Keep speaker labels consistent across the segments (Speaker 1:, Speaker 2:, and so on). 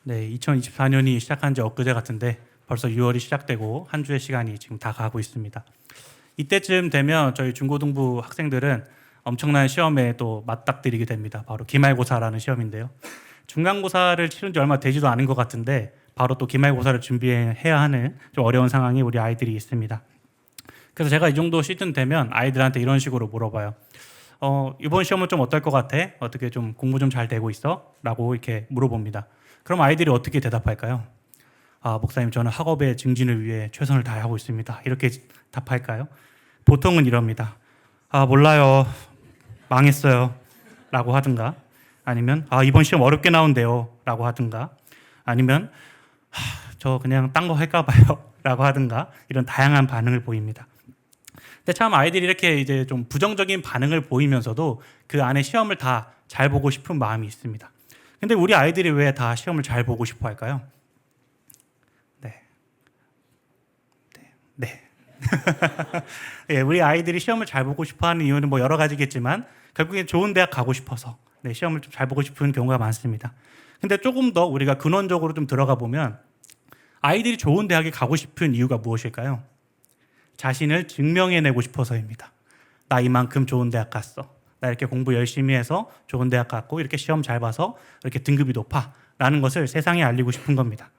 Speaker 1: 네, 2024년이 시작한 지 엊그제 같은데 벌써 6월이 시작되고 한 주의 시간이 지금 다 가고 있습니다. 이때쯤 되면 저희 중고등부 학생들은 엄청난 시험에 또 맞닥뜨리게 됩니다. 바로 기말고사라는 시험인데요. 중간고사를 치른 지 얼마 되지도 않은 것 같은데 바로 또 기말고사를 준비해야 하는 좀 어려운 상황에 우리 아이들이 있습니다. 그래서 제가 이 정도 시즌 되면 아이들한테 이런 식으로 물어봐요. 이번 시험은 좀 어떨 것 같아? 어떻게 좀 공부 좀 잘 되고 있어? 라고 이렇게 물어봅니다. 그럼 아이들이 어떻게 대답할까요? 아, 목사님, 저는 학업의 증진을 위해 최선을 다하고 있습니다. 이렇게 답할까요? 보통은 이럽니다. 아, 몰라요. 망했어요. 라고 하든가, 아니면 아, 이번 시험 어렵게 나온대요. 라고 하든가, 아니면 저 그냥 딴 거 할까 봐요. 라고 하든가, 이런 다양한 반응을 보입니다. 근데 참 아이들이 이렇게 이제 좀 부정적인 반응을 보이면서도 그 안에 시험을 다 잘 보고 싶은 마음이 있습니다. 근데 우리 아이들이 왜 다 시험을 잘 보고 싶어 할까요? 네. 네. 예, 우리 아이들이 시험을 잘 보고 싶어 하는 이유는 뭐 여러 가지겠지만 결국엔 좋은 대학 가고 싶어서 네, 시험을 좀 잘 보고 싶은 경우가 많습니다. 근데 조금 더 우리가 근원적으로 좀 들어가 보면 아이들이 좋은 대학에 가고 싶은 이유가 무엇일까요? 자신을 증명해내고 싶어서입니다. 나 이만큼 좋은 대학 갔어. 나 이렇게 공부 열심히 해서 좋은 대학 갔고 이렇게 시험 잘 봐서 이렇게 등급이 높아 라는 것을 세상에 알리고 싶은 겁니다.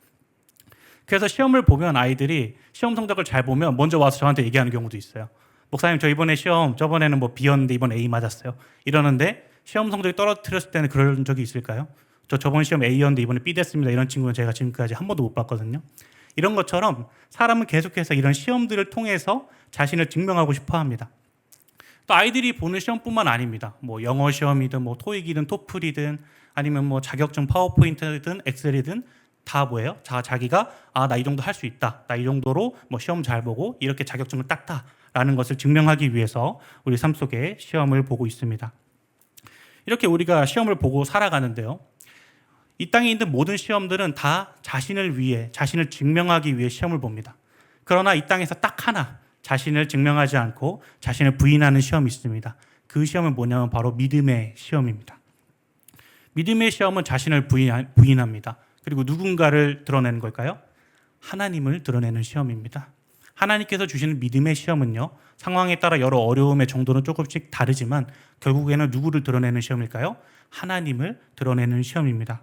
Speaker 1: 그래서 시험을 보면 아이들이 시험 성적을 잘 보면 먼저 와서 저한테 얘기하는 경우도 있어요. 목사님, 저 이번에 시험 저번에는 뭐 B였는데 이번 A 맞았어요. 이러는데 시험 성적이 떨어뜨렸을 때는 그런 적이 있을까요? 저 저번 시험 A였는데 이번에 B 됐습니다. 이런 친구는 제가 지금까지 한 번도 못 봤거든요. 이런 것처럼 사람은 계속해서 이런 시험들을 통해서 자신을 증명하고 싶어 합니다. 또 아이들이 보는 시험뿐만 아닙니다. 뭐 영어 시험이든 뭐 토익이든 토플이든 아니면 뭐 자격증 파워포인트든 엑셀이든 다 뭐예요? 자기가 나 이 정도 할 수 있다. 나 이 정도로 뭐 시험 잘 보고 이렇게 자격증을 땄다라는 것을 증명하기 위해서 우리 삶 속에 시험을 보고 있습니다. 이렇게 우리가 시험을 보고 살아가는데요. 이 땅에 있는 모든 시험들은 다 자신을 위해, 자신을 증명하기 위해 시험을 봅니다. 그러나 이 땅에서 딱 하나 자신을 증명하지 않고 자신을 부인하는 시험이 있습니다. 그 시험은 뭐냐면 바로 믿음의 시험입니다. 믿음의 시험은 자신을 부인합니다. 그리고 누군가를 드러내는 걸까요? 하나님을 드러내는 시험입니다. 하나님께서 주시는 믿음의 시험은요, 상황에 따라 여러 어려움의 정도는 조금씩 다르지만 결국에는 누구를 드러내는 시험일까요? 하나님을 드러내는 시험입니다.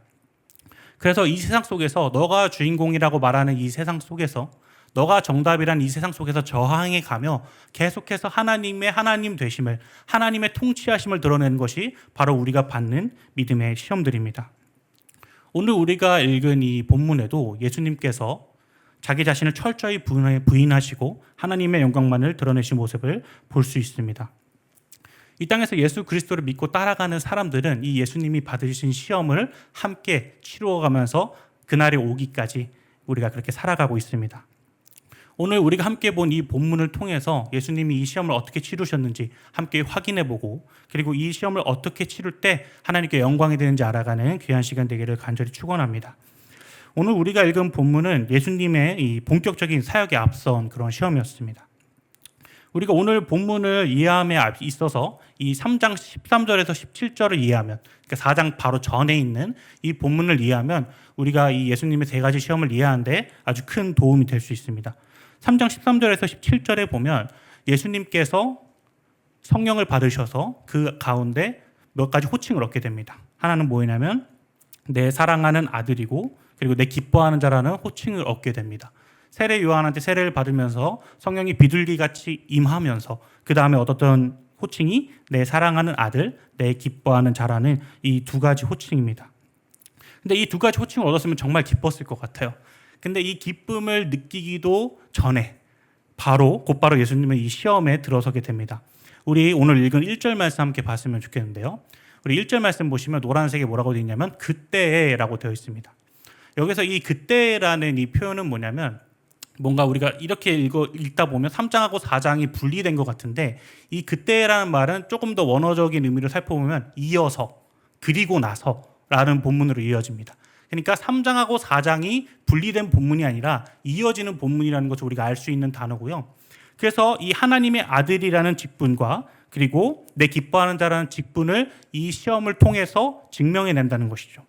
Speaker 1: 그래서 이 세상 속에서 너가 주인공이라고 말하는 이 세상 속에서 너가 정답이란 이 세상 속에서 저항해 가며 계속해서 하나님의 하나님 되심을, 하나님의 통치하심을 드러내는 것이 바로 우리가 받는 믿음의 시험들입니다. 오늘 우리가 읽은 이 본문에도 예수님께서 자기 자신을 철저히 부인하시고 하나님의 영광만을 드러내신 모습을 볼 수 있습니다. 이 땅에서 예수 그리스도를 믿고 따라가는 사람들은 이 예수님이 받으신 시험을 함께 치루어가면서 그날이 오기까지 우리가 그렇게 살아가고 있습니다. 오늘 우리가 함께 본 이 본문을 통해서 예수님이 이 시험을 어떻게 치르셨는지 함께 확인해보고, 그리고 이 시험을 어떻게 치를 때 하나님께 영광이 되는지 알아가는 귀한 시간 되기를 간절히 축원합니다. 오늘 우리가 읽은 본문은 예수님의 이 본격적인 사역에 앞선 그런 시험이었습니다. 우리가 오늘 본문을 이해함에 있어서 이 3장 13절에서 17절을 이해하면, 그러니까 4장 바로 전에 있는 이 본문을 이해하면 우리가 이 예수님의 세 가지 시험을 이해하는데 아주 큰 도움이 될 수 있습니다. 3장 13절에서 17절에 보면 예수님께서 성령을 받으셔서 그 가운데 몇 가지 호칭을 얻게 됩니다. 하나는 뭐냐면 내 사랑하는 아들이고, 그리고 내 기뻐하는 자라는 호칭을 얻게 됩니다. 세례 요한한테 세례를 받으면서 성령이 비둘기같이 임하면서 그 다음에 얻었던 호칭이 내 사랑하는 아들, 내 기뻐하는 자라는 이 두 가지 호칭입니다. 근데 이 두 가지 호칭을 얻었으면 정말 기뻤을 것 같아요. 근데 이 기쁨을 느끼기도 전에 곧바로 예수님은 이 시험에 들어서게 됩니다. 우리 오늘 읽은 1절 말씀 함께 봤으면 좋겠는데요. 우리 1절 말씀 보시면 노란색에 뭐라고 되어 있냐면 그때라고 되어 있습니다. 여기서 이 그때라는 이 표현은 뭐냐면 뭔가 우리가 이렇게 읽다 보면 3장하고 4장이 분리된 것 같은데, 이 그때라는 말은 조금 더 원어적인 의미를 살펴보면 이어서, 그리고 나서라는 본문으로 이어집니다. 그러니까 3장하고 4장이 분리된 본문이 아니라 이어지는 본문이라는 것을 우리가 알 수 있는 단어고요. 그래서 이 하나님의 아들이라는 직분과 그리고 내 기뻐하는 자라는 직분을 이 시험을 통해서 증명해낸다는 것이죠.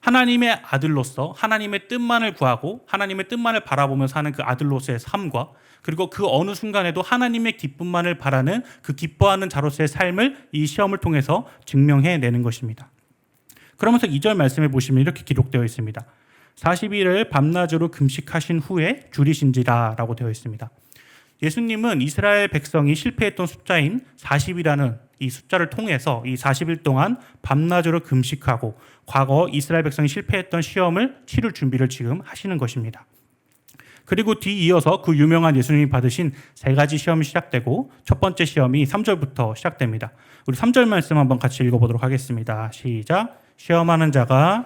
Speaker 1: 하나님의 아들로서 하나님의 뜻만을 구하고 하나님의 뜻만을 바라보며 사는 그 아들로서의 삶과 그리고 그 어느 순간에도 하나님의 기쁨만을 바라는 그 기뻐하는 자로서의 삶을 이 시험을 통해서 증명해내는 것입니다. 그러면서 2절 말씀에 보시면 이렇게 기록되어 있습니다. 40일을 밤낮으로 금식하신 후에 줄이신지라 라고 되어 있습니다. 예수님은 이스라엘 백성이 실패했던 숫자인 40이라는 이 숫자를 통해서 이 40일 동안 밤낮으로 금식하고 과거 이스라엘 백성이 실패했던 시험을 치를 준비를 지금 하시는 것입니다. 그리고 뒤이어서 그 유명한 예수님이 받으신 세 가지 시험이 시작되고 첫 번째 시험이 3절부터 시작됩니다. 우리 3절 말씀 한번 같이 읽어보도록 하겠습니다. 시작. 시험하는 자가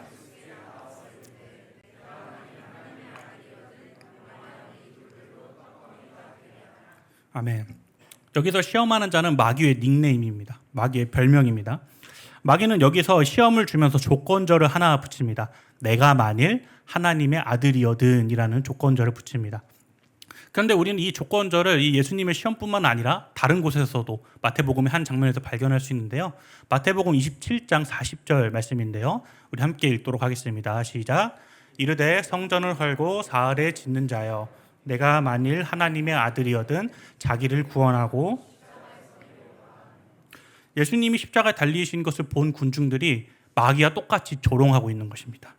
Speaker 1: 아멘. 여기서 시험하는 자는 마귀의 닉네임입니다. 마귀의 별명입니다. 마귀는 여기서 시험을 주면서 조건절을 하나 붙입니다. 내가 만일 하나님의 아들이거든 이라는 조건절을 붙입니다. 그런데 우리는 이 조건절을 이 예수님의 시험뿐만 아니라 다른 곳에서도 마태복음의 한 장면에서 발견할 수 있는데요. 마태복음 27장 40절 말씀인데요. 우리 함께 읽도록 하겠습니다. 시작. 이르되 성전을 헐고 사흘에 짓는 자여 내가 만일 하나님의 아들이거든 자기를 구원하고 예수님이 십자가에 달리신 것을 본 군중들이 마귀와 똑같이 조롱하고 있는 것입니다.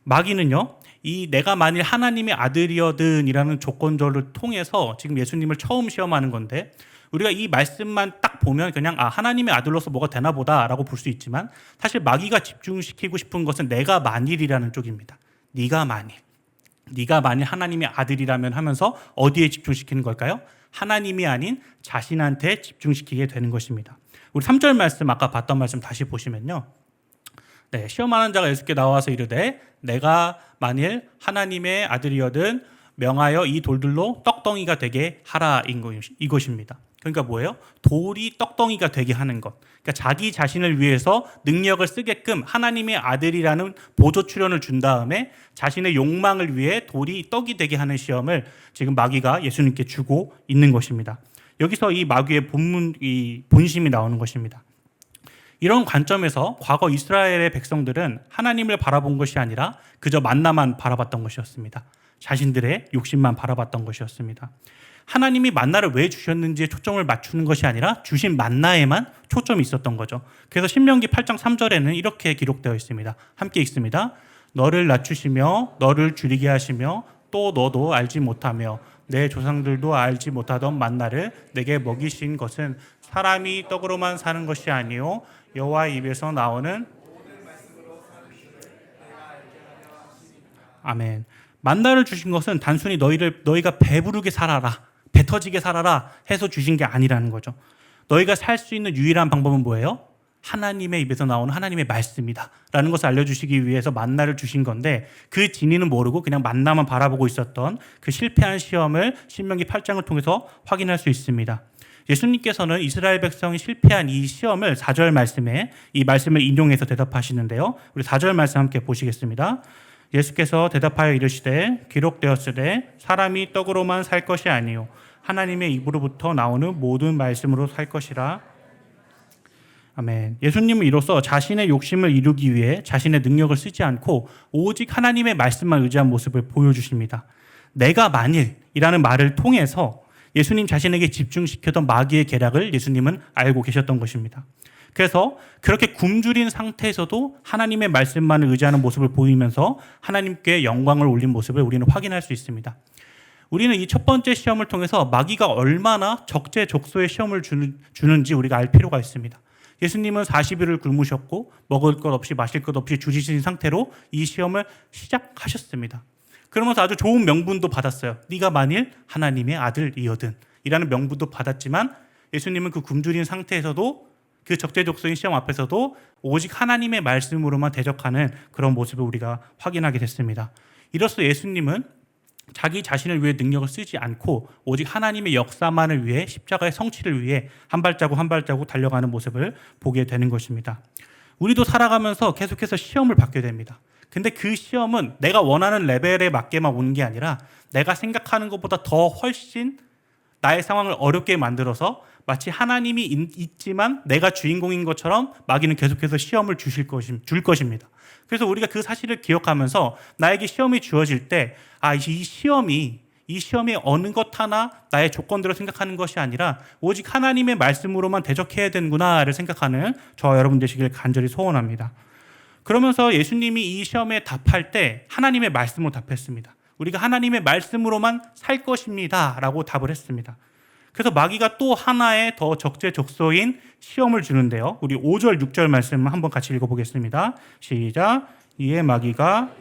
Speaker 1: 마귀는요, 이 내가 만일 하나님의 아들이거든 이라는 조건절을 통해서 지금 예수님을 처음 시험하는 건데 우리가 이 말씀만 딱 보면 그냥 하나님의 아들로서 뭐가 되나 보다 라고 볼 수 있지만 사실 마귀가 집중시키고 싶은 것은 내가 만일이라는 쪽입니다. 네가 만일 하나님의 아들이라면 하면서 어디에 집중시키는 걸까요? 하나님이 아닌 자신한테 집중시키게 되는 것입니다. 우리 3절 말씀 아까 봤던 말씀 다시 보시면요. 네, 시험하는 자가 예수께 나와서 이르되 내가 만일 하나님의 아들이거든 명하여 이 돌들로 떡덩이가 되게 하라 이것입니다. 그러니까 뭐예요? 돌이 떡덩이가 되게 하는 것. 그러니까 자기 자신을 위해서 능력을 쓰게끔 하나님의 아들이라는 보조 출현을 준 다음에 자신의 욕망을 위해 돌이 떡이 되게 하는 시험을 지금 마귀가 예수님께 주고 있는 것입니다. 여기서 이 마귀의 본심이 나오는 것입니다. 이런 관점에서 과거 이스라엘의 백성들은 하나님을 바라본 것이 아니라 그저 만나만 바라봤던 것이었습니다. 자신들의 욕심만 바라봤던 것이었습니다. 하나님이 만나를 왜 주셨는지에 초점을 맞추는 것이 아니라 주신 만나에만 초점이 있었던 거죠. 그래서 신명기 8장 3절에는 이렇게 기록되어 있습니다. 함께 읽습니다. 너를 낮추시며 너를 줄이게 하시며 또 너도 알지 못하며 내 조상들도 알지 못하던 만나를 내게 먹이신 것은 사람이 떡으로만 사는 것이 아니요 여호와 입에서 나오는 아멘. 만나를 주신 것은 단순히 너희가 배부르게 살아라, 배 터지게 살아라 해서 주신 게 아니라는 거죠. 너희가 살 수 있는 유일한 방법은 뭐예요? 하나님의 입에서 나오는 하나님의 말씀이다 라는 것을 알려주시기 위해서 만나를 주신 건데 그 진위는 모르고 그냥 만나만 바라보고 있었던 그 실패한 시험을 신명기 8장을 통해서 확인할 수 있습니다. 예수님께서는 이스라엘 백성이 실패한 이 시험을 4절 말씀에 이 말씀을 인용해서 대답하시는데요. 우리 4절 말씀 함께 보시겠습니다. 예수께서 대답하여 이르시되 기록되었으되 사람이 떡으로만 살 것이 아니요 하나님의 입으로부터 나오는 모든 말씀으로 살 것이라. 아멘. 예수님은 이로써 자신의 욕심을 이루기 위해 자신의 능력을 쓰지 않고 오직 하나님의 말씀만 의지한 모습을 보여주십니다. 내가 만일이라는 말을 통해서 예수님 자신에게 집중시켰던 마귀의 계략을 예수님은 알고 계셨던 것입니다. 그래서 그렇게 굶주린 상태에서도 하나님의 말씀만을 의지하는 모습을 보이면서 하나님께 영광을 올린 모습을 우리는 확인할 수 있습니다. 우리는 이 첫 번째 시험을 통해서 마귀가 얼마나 적재적소의 시험을 주는지 우리가 알 필요가 있습니다. 예수님은 40일을 굶으셨고 먹을 것 없이 마실 것 없이 줄이신 상태로 이 시험을 시작하셨습니다. 그러면서 아주 좋은 명분도 받았어요. 네가 만일 하나님의 아들이거든 이라는 명분도 받았지만 예수님은 그 굶주린 상태에서도 그 적재적소인 시험 앞에서도 오직 하나님의 말씀으로만 대적하는 그런 모습을 우리가 확인하게 됐습니다. 이로써 예수님은 자기 자신을 위해 능력을 쓰지 않고 오직 하나님의 역사만을 위해 십자가의 성취를 위해 한 발자국 한 발자국 달려가는 모습을 보게 되는 것입니다. 우리도 살아가면서 계속해서 시험을 받게 됩니다. 근데 그 시험은 내가 원하는 레벨에 맞게만 오는 게 아니라 내가 생각하는 것보다 더 훨씬 나의 상황을 어렵게 만들어서 마치 하나님이 있지만 내가 주인공인 것처럼 마귀는 계속해서 시험을 줄 것입니다. 그래서 우리가 그 사실을 기억하면서 나에게 시험이 주어질 때, 이 시험이 어느 것 하나 나의 조건대로 생각하는 것이 아니라 오직 하나님의 말씀으로만 대적해야 되는구나를 생각하는 저와 여러분 되시길 간절히 소원합니다. 그러면서 예수님이 이 시험에 답할 때 하나님의 말씀으로 답했습니다. 우리가 하나님의 말씀으로만 살 것입니다 라고 답을 했습니다. 그래서 마귀가 또 하나의 더 적재적소인 시험을 주는데요. 우리 5절, 6절 말씀을 한번 같이 읽어보겠습니다. 시작. 이에 마귀가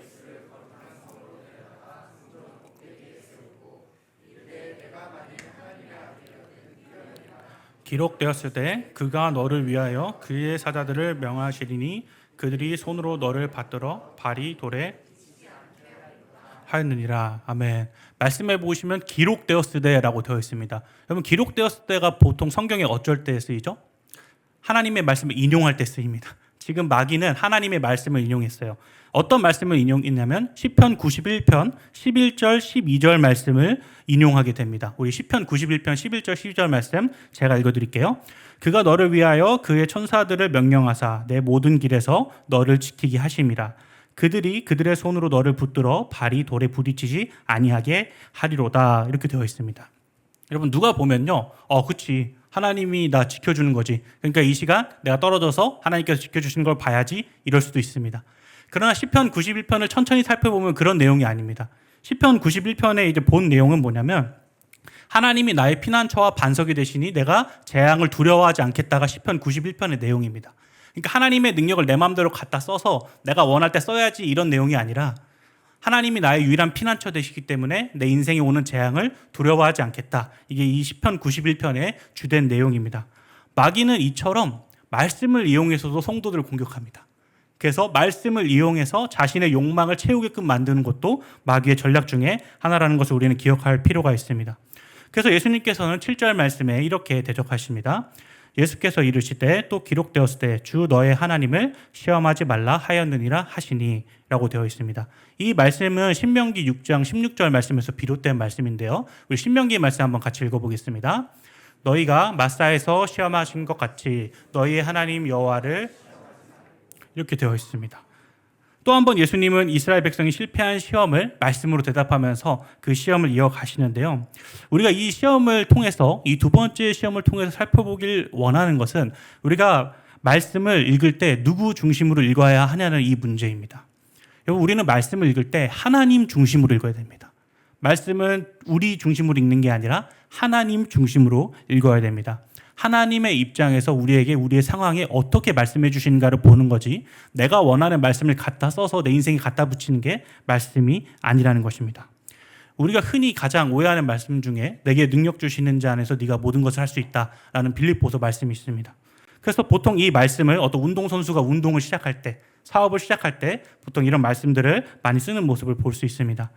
Speaker 1: 기록되었을 때 그가 너를 위하여 그의 사자들을 명하시리니 그들이 손으로 너를 받들어 발이 돌에 하였느니라. 아멘. 말씀해 보시면 기록되었을 때라고 되어 있습니다. 여러분, 기록되었을 때가 보통 성경에 어쩔 때 쓰이죠? 하나님의 말씀을 인용할 때 쓰입니다. 지금 마귀는 하나님의 말씀을 인용했어요. 어떤 말씀을 인용했냐면 시편 91편 11절 12절 말씀을 인용하게 됩니다. 우리 시편 91편 11절 12절 말씀 제가 읽어드릴게요. 그가 너를 위하여 그의 천사들을 명령하사 내 모든 길에서 너를 지키게 하심이라. 그들이 그들의 손으로 너를 붙들어 발이 돌에 부딪히지 아니하게 하리로다. 이렇게 되어 있습니다. 여러분, 누가 보면요, 그치, 하나님이 나 지켜주는 거지, 그러니까 이 시간 내가 떨어져서 하나님께서 지켜주시는 걸 봐야지, 이럴 수도 있습니다. 그러나 시편 91편을 천천히 살펴보면 그런 내용이 아닙니다. 시편 91편의 이제 본 내용은 뭐냐면 하나님이 나의 피난처와 반석이 되시니 내가 재앙을 두려워하지 않겠다가 시편 91편의 내용입니다. 그러니까 하나님의 능력을 내 마음대로 갖다 써서 내가 원할 때 써야지, 이런 내용이 아니라 하나님이 나의 유일한 피난처 되시기 때문에 내 인생에 오는 재앙을 두려워하지 않겠다. 이게 이 시편 91편의 주된 내용입니다. 마귀는 이처럼 말씀을 이용해서도 성도들을 공격합니다. 그래서 말씀을 이용해서 자신의 욕망을 채우게끔 만드는 것도 마귀의 전략 중에 하나라는 것을 우리는 기억할 필요가 있습니다. 그래서 예수님께서는 7절 말씀에 이렇게 대적하십니다. 예수께서 이르시되 또 기록되었을 때 주 너의 하나님을 시험하지 말라 하였느니라 하시니 라고 되어 있습니다. 이 말씀은 신명기 6장 16절 말씀에서 비롯된 말씀인데요. 우리 신명기 말씀 한번 같이 읽어보겠습니다. 너희가 마사에서 시험하신 것 같이 너희의 하나님 여호와를, 이렇게 되어 있습니다. 또 한 번 예수님은 이스라엘 백성이 실패한 시험을 말씀으로 대답하면서 그 시험을 이어가시는데요. 우리가 이 시험을 통해서, 이 두 번째 시험을 통해서 살펴보길 원하는 것은 우리가 말씀을 읽을 때 누구 중심으로 읽어야 하냐는 이 문제입니다. 여러분, 우리는 말씀을 읽을 때 하나님 중심으로 읽어야 됩니다. 말씀은 우리 중심으로 읽는 게 아니라 하나님 중심으로 읽어야 됩니다. 하나님의 입장에서 우리에게 우리의 상황에 어떻게 말씀해 주시는가를 보는 거지, 내가 원하는 말씀을 갖다 써서 내 인생에 갖다 붙이는 게 말씀이 아니라는 것입니다. 우리가 흔히 가장 오해하는 말씀 중에 내게 능력 주시는 자 안에서 네가 모든 것을 할 수 있다라는 빌립보서 말씀이 있습니다. 그래서 보통 이 말씀을 어떤 운동선수가 운동을 시작할 때, 사업을 시작할 때 보통 이런 말씀들을 많이 쓰는 모습을 볼 수 있습니다.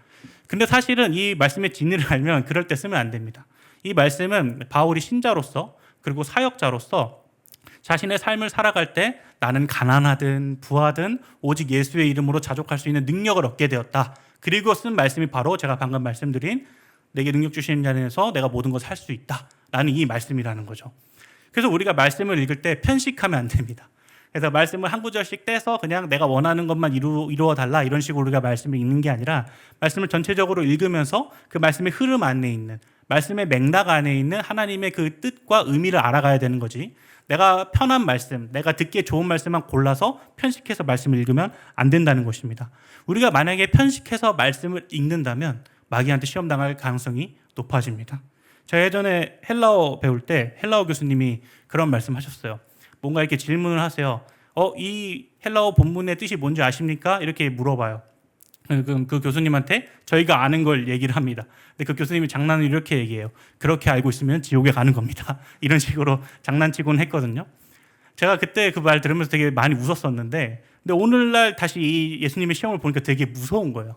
Speaker 1: 근데 사실은 이 말씀의 진리를 알면 그럴 때 쓰면 안 됩니다. 이 말씀은 바울이 신자로서 그리고 사역자로서 자신의 삶을 살아갈 때 나는 가난하든 부하든 오직 예수의 이름으로 자족할 수 있는 능력을 얻게 되었다. 그리고 쓴 말씀이 바로 제가 방금 말씀드린 내게 능력 주시는 자리에서 내가 모든 것을 할 수 있다라는 이 말씀이라는 거죠. 그래서 우리가 말씀을 읽을 때 편식하면 안 됩니다. 그래서 말씀을 한 구절씩 떼서 그냥 내가 원하는 것만 이루어 달라, 이런 식으로 우리가 말씀을 읽는 게 아니라 말씀을 전체적으로 읽으면서 그 말씀의 흐름 안에 있는, 말씀의 맥락 안에 있는 하나님의 그 뜻과 의미를 알아가야 되는 거지, 내가 편한 말씀, 내가 듣기에 좋은 말씀만 골라서 편식해서 말씀을 읽으면 안 된다는 것입니다. 우리가 만약에 편식해서 말씀을 읽는다면 마귀한테 시험 당할 가능성이 높아집니다. 제가 예전에 헬라어 배울 때 헬라어 교수님이 그런 말씀 하셨어요. 뭔가 이렇게 질문을 하세요. 이 헬라어 본문의 뜻이 뭔지 아십니까? 이렇게 물어봐요. 그럼 그 교수님한테 저희가 아는 걸 얘기를 합니다. 근데 그 교수님이 장난을 이렇게 얘기해요. 그렇게 알고 있으면 지옥에 가는 겁니다. 이런 식으로 장난치곤 했거든요. 제가 그때 그 말 들으면서 되게 많이 웃었었는데, 근데 오늘날 다시 이 예수님의 시험을 보니까 되게 무서운 거예요.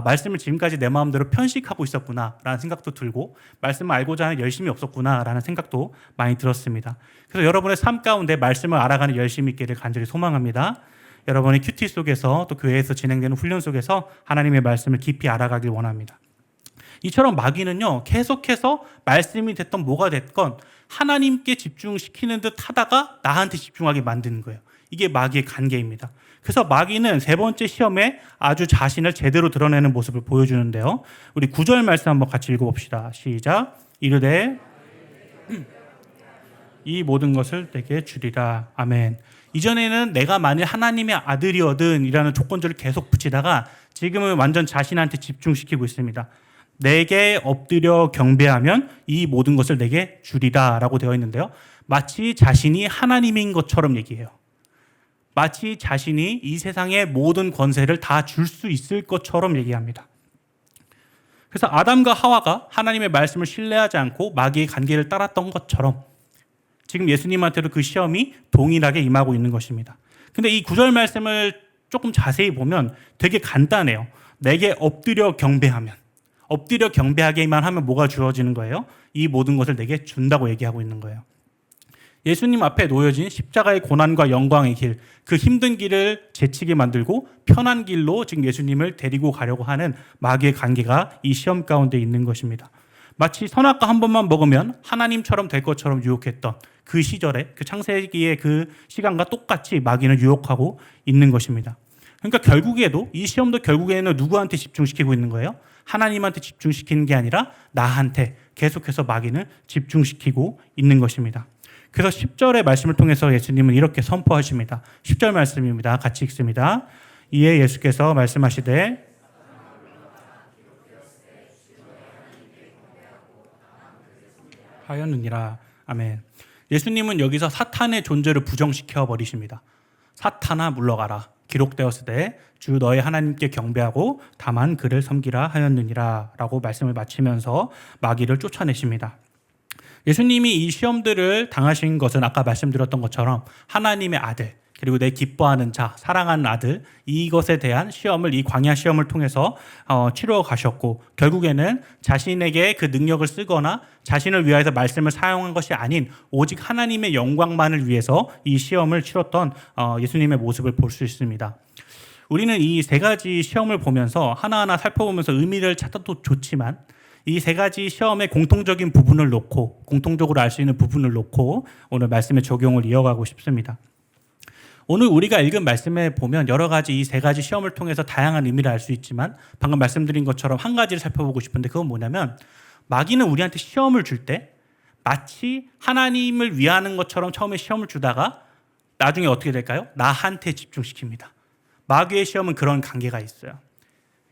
Speaker 1: 말씀을 지금까지 내 마음대로 편식하고 있었구나라는 생각도 들고, 말씀을 알고자 하는 열심이 없었구나라는 생각도 많이 들었습니다. 그래서 여러분의 삶 가운데 말씀을 알아가는 열심이 있기를 간절히 소망합니다. 여러분의 큐티 속에서 또 교회에서 진행되는 훈련 속에서 하나님의 말씀을 깊이 알아가길 원합니다. 이처럼 마귀는요, 계속해서 말씀이 됐던 뭐가 됐건 하나님께 집중시키는 듯 하다가 나한테 집중하게 만드는 거예요. 이게 마귀의 관계입니다. 그래서 마귀는 세 번째 시험에 아주 자신을 제대로 드러내는 모습을 보여주는데요. 우리 9절 말씀 한번 같이 읽어봅시다. 시작. 이르되 이 모든 것을 내게 주리라. 아멘. 이전에는 내가 만일 하나님의 아들이거든 이라는 조건절을 계속 붙이다가 지금은 완전 자신한테 집중시키고 있습니다. 내게 엎드려 경배하면 이 모든 것을 내게 주리라 라고 되어 있는데요. 마치 자신이 하나님인 것처럼 얘기해요. 마치 자신이 이 세상의 모든 권세를 다 줄 수 있을 것처럼 얘기합니다. 그래서 아담과 하와가 하나님의 말씀을 신뢰하지 않고 마귀의 관계를 따랐던 것처럼 지금 예수님한테도 그 시험이 동일하게 임하고 있는 것입니다. 근데 이 9절 말씀을 조금 자세히 보면 되게 간단해요. 내게 엎드려 경배하면, 엎드려 경배하기만 하면 뭐가 주어지는 거예요? 이 모든 것을 내게 준다고 얘기하고 있는 거예요. 예수님 앞에 놓여진 십자가의 고난과 영광의 길, 그 힘든 길을 제치게 만들고 편한 길로 지금 예수님을 데리고 가려고 하는 마귀의 관계가 이 시험 가운데 있는 것입니다. 마치 선악과 한 번만 먹으면 하나님처럼 될 것처럼 유혹했던 그 시절에, 그 창세기의 그 시간과 똑같이 마귀는 유혹하고 있는 것입니다. 그러니까 결국에도 이 시험도 결국에는 누구한테 집중시키고 있는 거예요? 하나님한테 집중시키는 게 아니라 나한테 계속해서 마귀는 집중시키고 있는 것입니다. 그래서 10절의 말씀을 통해서 예수님은 이렇게 선포하십니다. 10절 말씀입니다. 같이 읽습니다. 이에 예수께서 말씀하시되 하였느니라. 아멘. 예수님은 여기서 사탄의 존재를 부정시켜 버리십니다. 사탄아 물러가라. 기록되었으되 주 너의 하나님께 경배하고 다만 그를 섬기라 하였느니라 라고 말씀을 마치면서 마귀를 쫓아내십니다. 예수님이 이 시험들을 당하신 것은 아까 말씀드렸던 것처럼 하나님의 아들, 그리고 내 기뻐하는 자, 사랑하는 아들, 이것에 대한 시험을, 이 광야 시험을 통해서 치러 가셨고, 결국에는 자신에게 그 능력을 쓰거나 자신을 위해서 말씀을 사용한 것이 아닌 오직 하나님의 영광만을 위해서 이 시험을 치렀던 예수님의 모습을 볼 수 있습니다. 우리는 이 세 가지 시험을 보면서 하나하나 살펴보면서 의미를 찾아도 좋지만 이 세 가지 시험의 공통적인 부분을 놓고, 공통적으로 알 수 있는 부분을 놓고 오늘 말씀의 적용을 이어가고 싶습니다. 오늘 우리가 읽은 말씀에 보면 여러 가지 이 세 가지 시험을 통해서 다양한 의미를 알 수 있지만 방금 말씀드린 것처럼 한 가지를 살펴보고 싶은데 그건 뭐냐면 마귀는 우리한테 시험을 줄 때 마치 하나님을 위하는 것처럼 처음에 시험을 주다가 나중에 어떻게 될까요? 나한테 집중시킵니다. 마귀의 시험은 그런 관계가 있어요.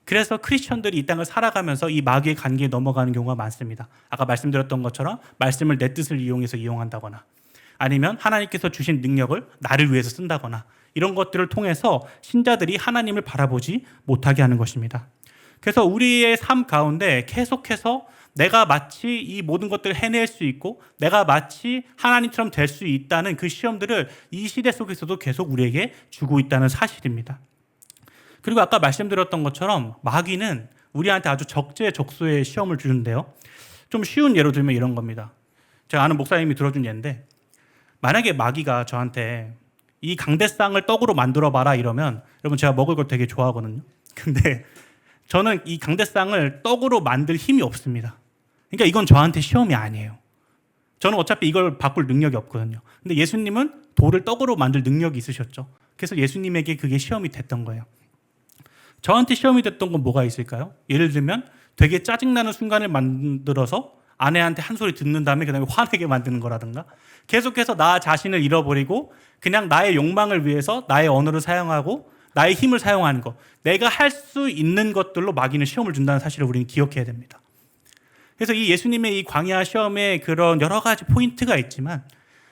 Speaker 1: 그래서 크리스천들이 이 땅을 살아가면서 이 마귀의 관계에 넘어가는 경우가 많습니다. 아까 말씀드렸던 것처럼 말씀을 내 뜻을 이용해서 이용한다거나 아니면 하나님께서 주신 능력을 나를 위해서 쓴다거나 이런 것들을 통해서 신자들이 하나님을 바라보지 못하게 하는 것입니다. 그래서 우리의 삶 가운데 계속해서 내가 마치 이 모든 것들을 해낼 수 있고 내가 마치 하나님처럼 될 수 있다는 그 시험들을 이 시대 속에서도 계속 우리에게 주고 있다는 사실입니다. 그리고 아까 말씀드렸던 것처럼 마귀는 우리한테 아주 적재적소의 시험을 주는데요. 좀 쉬운 예로 들면 이런 겁니다. 제가 아는 목사님이 들어준 예인데 만약에 마귀가 저한테 이 강대상을 떡으로 만들어 봐라 이러면 여러분 제가 먹을 걸 되게 좋아하거든요. 근데 저는 이 강대상을 떡으로 만들 힘이 없습니다. 그러니까 이건 저한테 시험이 아니에요. 저는 어차피 이걸 바꿀 능력이 없거든요. 근데 예수님은 돌을 떡으로 만들 능력이 있으셨죠. 그래서 예수님에게 그게 시험이 됐던 거예요. 저한테 시험이 됐던 건 뭐가 있을까요? 예를 들면 되게 짜증나는 순간을 만들어서 아내한테 한 소리 듣는 다음에 그 다음에 화내게 만드는 거라든가 계속해서 나 자신을 잃어버리고 그냥 나의 욕망을 위해서 나의 언어를 사용하고 나의 힘을 사용하는 것, 내가 할 수 있는 것들로 마귀는 시험을 준다는 사실을 우리는 기억해야 됩니다. 그래서 이 예수님의 이 광야 시험에 그런 여러 가지 포인트가 있지만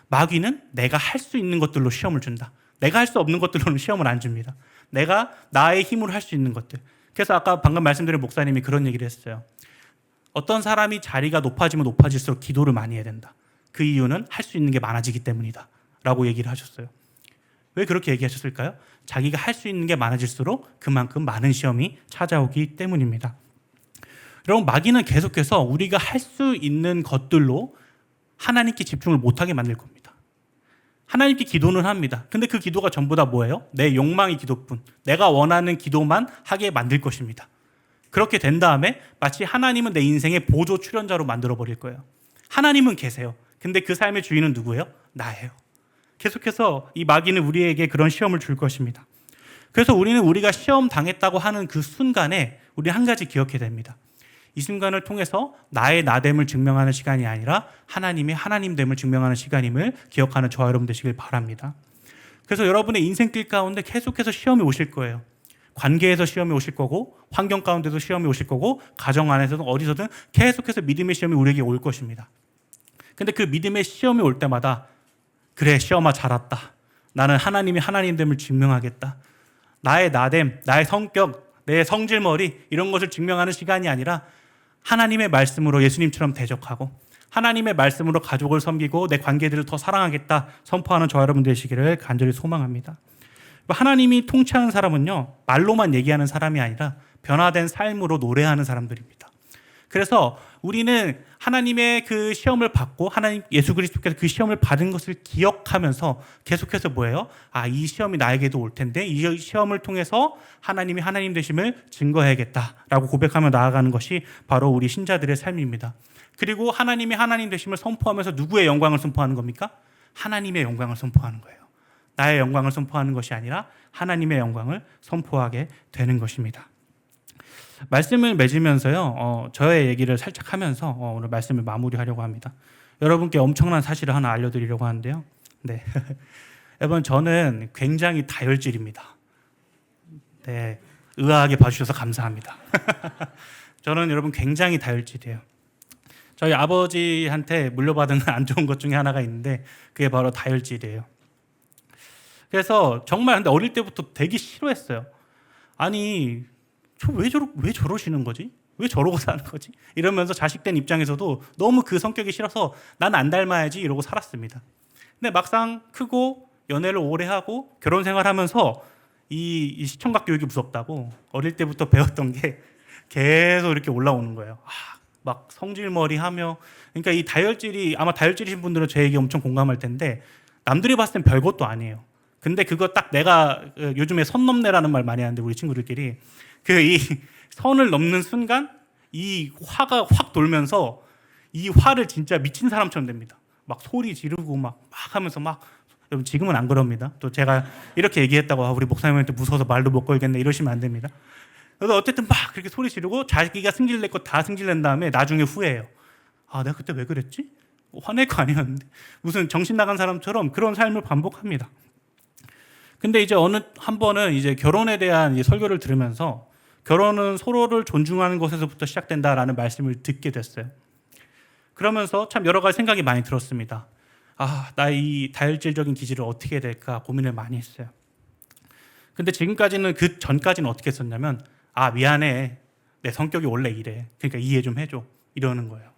Speaker 1: 마귀는 내가 할 수 있는 것들로 시험을 준다. 내가 할 수 없는 것들로는 시험을 안 줍니다. 내가 나의 힘으로 할 수 있는 것들. 그래서 아까 방금 말씀드린 목사님이 그런 얘기를 했어요. 어떤 사람이 자리가 높아지면 높아질수록 기도를 많이 해야 된다. 그 이유는 할 수 있는 게 많아지기 때문이다. 라고 얘기를 하셨어요. 왜 그렇게 얘기하셨을까요? 자기가 할 수 있는 게 많아질수록 그만큼 많은 시험이 찾아오기 때문입니다. 여러분, 마귀는 계속해서 우리가 할 수 있는 것들로 하나님께 집중을 못하게 만들 겁니다. 하나님께 기도는 합니다. 근데 그 기도가 전부 다 뭐예요? 내 욕망의 기도뿐. 내가 원하는 기도만 하게 만들 것입니다. 그렇게 된 다음에 마치 하나님은 내 인생의 보조 출연자로 만들어버릴 거예요. 하나님은 계세요. 근데 그 삶의 주인은 누구예요? 나예요. 계속해서 이 마귀는 우리에게 그런 시험을 줄 것입니다. 그래서 우리는 우리가 시험 당했다고 하는 그 순간에 우리 한 가지 기억해야 됩니다. 이 순간을 통해서 나의 나됨을 증명하는 시간이 아니라 하나님의 하나님됨을 증명하는 시간임을 기억하는 저와 여러분 되시길 바랍니다. 그래서 여러분의 인생길 가운데 계속해서 시험이 오실 거예요. 관계에서 시험이 오실 거고, 환경 가운데도 시험이 오실 거고, 가정 안에서도 어디서든 계속해서 믿음의 시험이 우리에게 올 것입니다. 근데 그 믿음의 시험이 올 때마다 그래, 시험아 잘 왔다. 나는 하나님이 하나님됨을 증명하겠다. 나의 나됨, 나의 성격, 내 성질머리 이런 것을 증명하는 시간이 아니라 하나님의 말씀으로 예수님처럼 대적하고 하나님의 말씀으로 가족을 섬기고 내 관계들을 더 사랑하겠다 선포하는 저와 여러분 되시기를 간절히 소망합니다. 하나님이 통치하는 사람은요, 말로만 얘기하는 사람이 아니라 변화된 삶으로 노래하는 사람들입니다. 그래서 우리는 하나님의 그 시험을 받고 하나님 예수 그리스도께서 그 시험을 받은 것을 기억하면서 계속해서 뭐예요? 이 시험이 나에게도 올 텐데 이 시험을 통해서 하나님이 하나님 되심을 증거해야겠다라고 고백하며 나아가는 것이 바로 우리 신자들의 삶입니다. 그리고 하나님이 하나님 되심을 선포하면서 누구의 영광을 선포하는 겁니까? 하나님의 영광을 선포하는 거예요. 나의 영광을 선포하는 것이 아니라 하나님의 영광을 선포하게 되는 것입니다. 말씀을 맺으면서요, 저의 얘기를 살짝 하면서 오늘 말씀을 마무리하려고 합니다. 여러분께 엄청난 사실을 하나 알려드리려고 하는데요. 네, 여러분 저는 굉장히 다혈질입니다. 네, 의아하게 봐주셔서 감사합니다. 저는 여러분 굉장히 다혈질이에요. 저희 아버지한테 물려받은 안 좋은 것 중에 하나가 있는데 그게 바로 다혈질이에요. 그래서 정말 근데 어릴 때부터 되게 싫어했어요. 아니 왜 저러시는 거지? 왜 저러고 사는 거지? 이러면서 자식된 입장에서도 너무 그 성격이 싫어서 난 안 닮아야지 이러고 살았습니다. 근데 막상 크고 연애를 오래 하고 결혼 생활하면서 이 시청각 교육이 무섭다고 어릴 때부터 배웠던 게 계속 이렇게 올라오는 거예요. 막 성질머리 하며, 그러니까 이 다혈질이, 아마 다혈질이신 분들은 제 얘기 엄청 공감할 텐데 남들이 봤을 땐 별것도 아니에요. 근데 그거 딱 내가 요즘에 선 넘네라는 말 많이 하는데 우리 친구들끼리 이 선을 넘는 순간 이 화가 확 돌면서 이 화를 진짜 미친 사람처럼 됩니다. 막 소리 지르고 막 하면서 막, 여러분 지금은 안 그럽니다. 또 제가 이렇게 얘기했다고 우리 목사님한테 무서워서 말도 못 걸겠네 이러시면 안 됩니다. 그래서 어쨌든 막 그렇게 소리 지르고 자기가 승질낼 거 다 승질낸 다음에 나중에 후회해요. 내가 그때 왜 그랬지? 화낼 거 아니었는데. 무슨 정신 나간 사람처럼 그런 삶을 반복합니다. 근데 이제 어느 한 번은 이제 결혼에 대한 설교를 들으면서 결혼은 서로를 존중하는 것에서부터 시작된다라는 말씀을 듣게 됐어요. 그러면서 참 여러 가지 생각이 많이 들었습니다. 나 이 다혈질적인 기질을 어떻게 해야 될까 고민을 많이 했어요. 근데 지금까지는 그 전까지는 어떻게 했었냐면 미안해. 내 성격이 원래 이래. 그러니까 이해 좀 해줘. 이러는 거예요.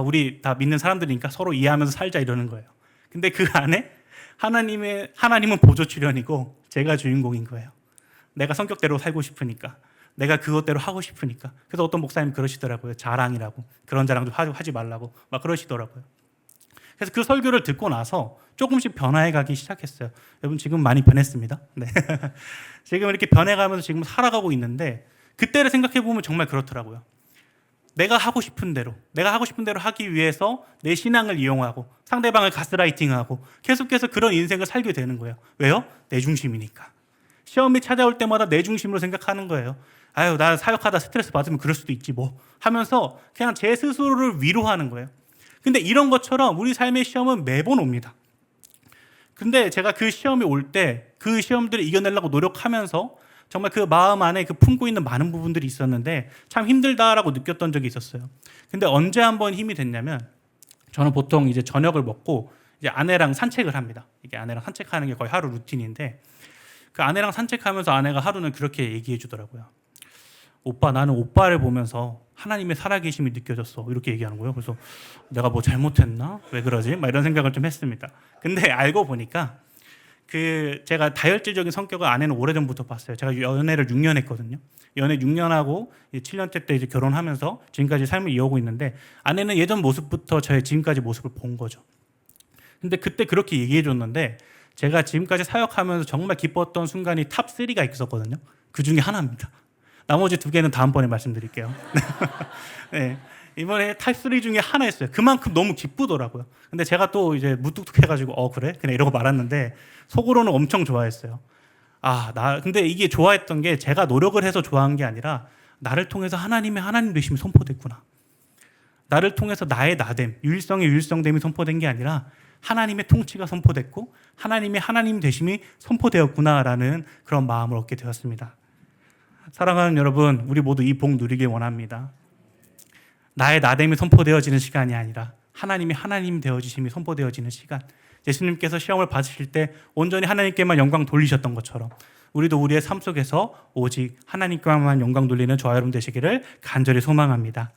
Speaker 1: 우리 다 믿는 사람들이니까 서로 이해하면서 살자 이러는 거예요. 근데 그 안에 하나님은 보조 출연이고 제가 주인공인 거예요. 내가 성격대로 살고 싶으니까, 내가 그것대로 하고 싶으니까. 그래서 어떤 목사님 그러시더라고요. 자랑이라고. 그런 자랑도 하지 말라고 막 그러시더라고요. 그래서 그 설교를 듣고 나서 조금씩 변화해가기 시작했어요. 여러분 지금 많이 변했습니다. 네. 지금 이렇게 변해가면서 지금 살아가고 있는데 그때를 생각해보면 정말 그렇더라고요. 내가 하고 싶은 대로 하기 위해서 내 신앙을 이용하고 상대방을 가스라이팅하고 계속해서 그런 인생을 살게 되는 거예요. 왜요? 내 중심이니까. 시험이 찾아올 때마다 내 중심으로 생각하는 거예요. 나 사역하다 스트레스 받으면 그럴 수도 있지 뭐 하면서 그냥 제 스스로를 위로하는 거예요. 근데 이런 것처럼 우리 삶의 시험은 매번 옵니다. 근데 제가 그 시험이 올 때 그 시험들을 이겨내려고 노력하면서 정말 그 마음 안에 품고 있는 많은 부분들이 있었는데 참 힘들다라고 느꼈던 적이 있었어요. 근데 언제 한번 힘이 됐냐면 저는 보통 이제 저녁을 먹고 이제 아내랑 산책을 합니다. 이게 아내랑 산책하는 게 거의 하루 루틴인데 그 아내랑 산책하면서 아내가 하루는 그렇게 얘기해 주더라고요. 오빠, 나는 오빠를 보면서 하나님의 살아계심이 느껴졌어. 이렇게 얘기하는 거예요. 그래서 내가 뭐 잘못했나? 왜 그러지? 막 이런 생각을 좀 했습니다. 근데 알고 보니까 제가 다혈질적인 성격을 아내는 오래전부터 봤어요. 제가 연애를 6년 했거든요. 연애 6년하고 7년째 때 이제 결혼하면서 지금까지 삶을 이어오고 있는데 아내는 예전 모습부터 저의 지금까지 모습을 본 거죠. 근데 그때 그렇게 얘기해 줬는데 제가 지금까지 사역하면서 정말 기뻤던 순간이 탑 3가 있었거든요. 그 중에 하나입니다. 나머지 2개는 다음번에 말씀드릴게요. 네. 이번에 탑3 중에 하나였어요. 그만큼 너무 기쁘더라고요. 근데 제가 또 이제 무뚝뚝해가지고 그래? 그냥 이러고 말았는데 속으로는 엄청 좋아했어요. 근데 이게 좋아했던 게 제가 노력을 해서 좋아한 게 아니라 나를 통해서 하나님의 하나님 되심이 선포됐구나. 나를 통해서 나의 나됨, 유일성의 유일성됨이 선포된 게 아니라 하나님의 통치가 선포됐고 하나님의 하나님 되심이 선포되었구나라는 그런 마음을 얻게 되었습니다. 사랑하는 여러분, 우리 모두 이 복 누리길 원합니다. 나의 나됨이 선포되어지는 시간이 아니라 하나님의 하나님 되어지심이 선포되어지는 시간. 예수님께서 시험을 받으실 때 온전히 하나님께만 영광 돌리셨던 것처럼 우리도 우리의 삶 속에서 오직 하나님께만 영광 돌리는 저와 여러분 되시기를 간절히 소망합니다.